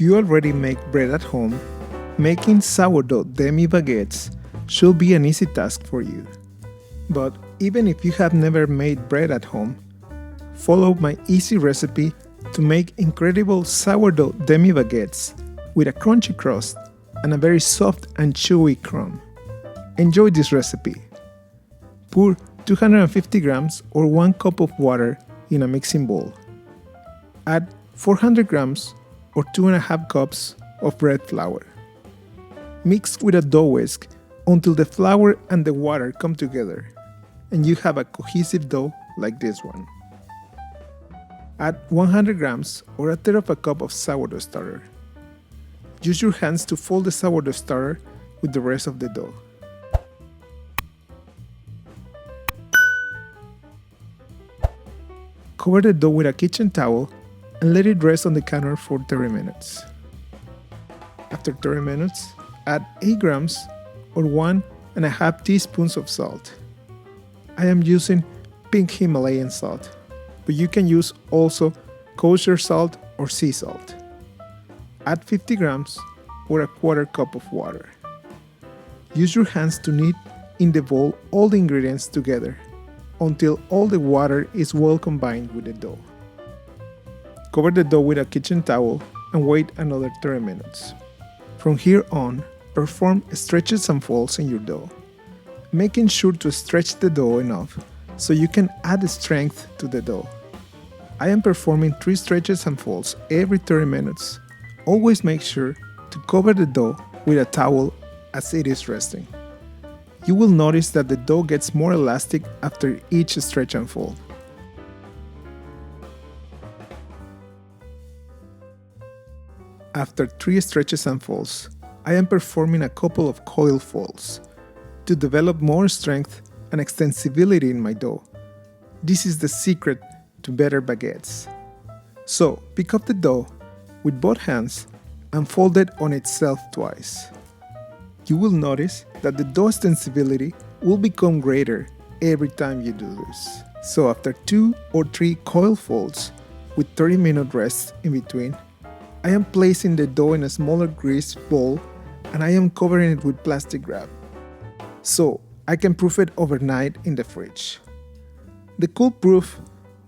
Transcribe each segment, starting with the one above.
you already make bread at home, making sourdough demi baguettes should be an easy task for you. But even if you have never made bread at home, follow my easy recipe to make incredible sourdough demi baguettes with a crunchy crust and a very soft and chewy crumb. Enjoy this recipe. Pour 250 grams or 1 cup of water in a mixing bowl. Add 400 grams or 2.5 cups of bread flour. Mix with a dough whisk until the flour and the water come together and you have a cohesive dough like this one. Add 100 grams or 1/3 of a cup of sourdough starter. Use your hands to fold the sourdough starter with the rest of the dough. Cover the dough with a kitchen towel and let it rest on the counter for 30 minutes. After 30 minutes, add 8 grams or 1.5 teaspoons of salt. I am using pink Himalayan salt, but you can use also kosher salt or sea salt. Add 50 grams or 1/4 cup of water. Use your hands to knead in the bowl all the ingredients together until all the water is well combined with the dough. Cover the dough with a kitchen towel and wait another 30 minutes. From here on, perform stretches and folds in your dough, making sure to stretch the dough enough so you can add strength to the dough. I am performing 3 stretches and folds every 30 minutes. Always make sure to cover the dough with a towel as it is resting. You will notice that the dough gets more elastic after each stretch and fold. After 3 stretches and folds, I am performing a couple of coil folds to develop more strength and extensibility in my dough. This is the secret to better baguettes. So, pick up the dough with both hands and fold it on itself twice. You will notice that the dough extensibility will become greater every time you do this. So after 2 or 3 coil folds with 30-minute rests in between, I am placing the dough in a smaller greased bowl and I am covering it with plastic wrap, so I can proof it overnight in the fridge. The cold proof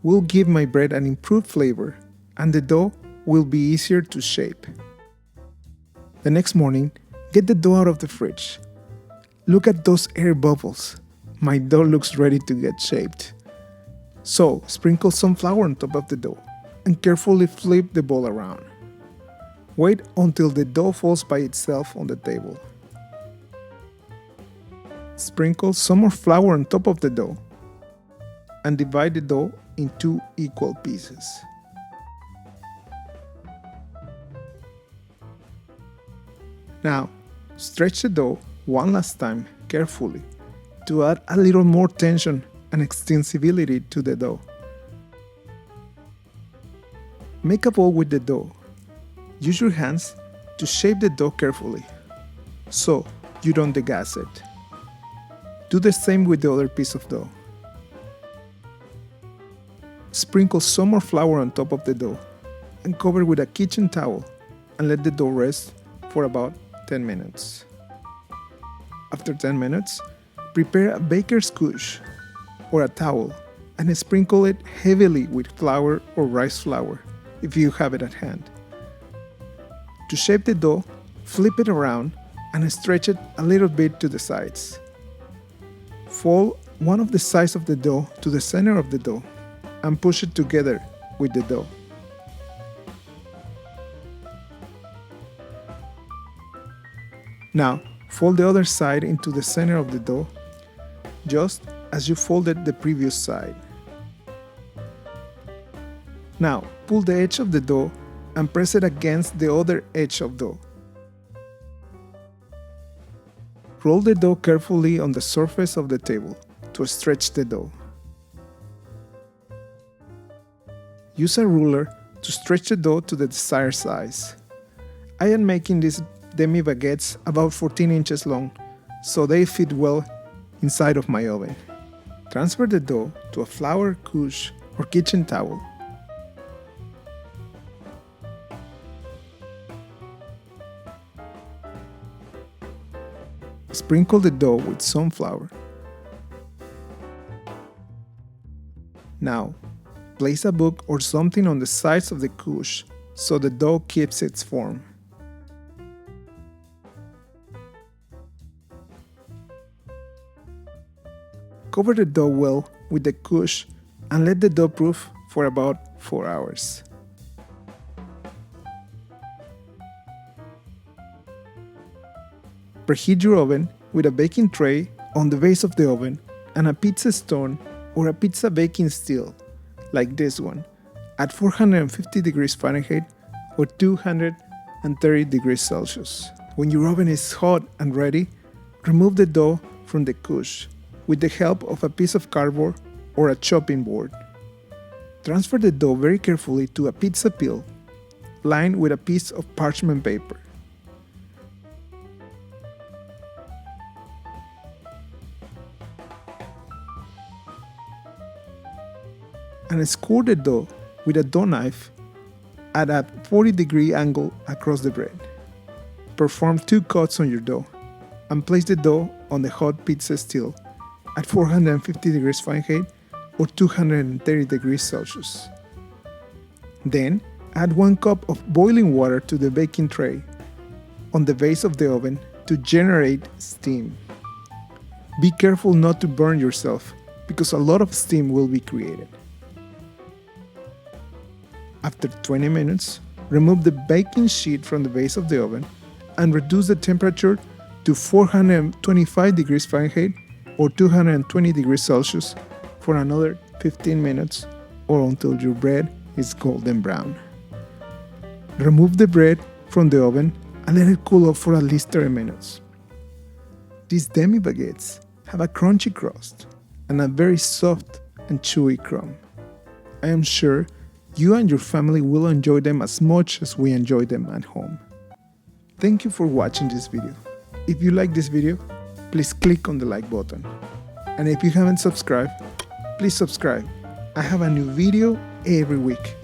will give my bread an improved flavor and the dough will be easier to shape. The next morning, get the dough out of the fridge. Look at those air bubbles. My dough looks ready to get shaped. So, sprinkle some flour on top of the dough and carefully flip the bowl around. Wait until the dough falls by itself on the table. Sprinkle some more flour on top of the dough and divide the dough in 2 equal pieces. Now, stretch the dough one last time carefully to add a little more tension and extensibility to the dough. Make a bowl with the dough. Use your hands to shape the dough carefully so you don't degas it. Do the same with the other piece of dough. Sprinkle some more flour on top of the dough and cover with a kitchen towel and let the dough rest for about 10 minutes. After 10 minutes, prepare a baker's couche or a towel and sprinkle it heavily with flour or rice flour if you have it at hand. To shape the dough, flip it around and stretch it a little bit to the sides. Fold one of the sides of the dough to the center of the dough and push it together with the dough. Now, fold the other side into the center of the dough, just as you folded the previous side. Now, pull the edge of the dough and press it against the other edge of dough. Roll the dough carefully on the surface of the table to stretch the dough. Use a ruler to stretch the dough to the desired size. I am making these demi baguettes about 14 inches long, so they fit well inside of my oven. Transfer the dough to a flour couche or kitchen towel. Sprinkle the dough with some flour. Now, place a book or something on the sides of the couche so the dough keeps its form. Cover the dough well with the couche and let the dough proof for about 4 hours. Preheat your oven with a baking tray on the base of the oven and a pizza stone or a pizza baking steel, like this one, at 450 degrees Fahrenheit or 230 degrees Celsius. When your oven is hot and ready, remove the dough from the couche with the help of a piece of cardboard or a chopping board. Transfer the dough very carefully to a pizza peel lined with a piece of parchment paper. And score the dough with a dough knife at a 40-degree angle across the bread. Perform 2 cuts on your dough and place the dough on the hot pizza steel at 450 degrees Fahrenheit or 230 degrees Celsius. Then add 1 cup of boiling water to the baking tray on the base of the oven to generate steam. Be careful not to burn yourself because a lot of steam will be created. After 20 minutes, remove the baking sheet from the base of the oven and reduce the temperature to 425 degrees Fahrenheit or 220 degrees Celsius for another 15 minutes or until your bread is golden brown. Remove the bread from the oven and let it cool off for at least 30 minutes. These demi baguettes have a crunchy crust and a very soft and chewy crumb. I am sure you and your family will enjoy them as much as we enjoy them at home. Thank you for watching this video. If you like this video, please click on the like button. And if you haven't subscribed, please subscribe. I have a new video every week.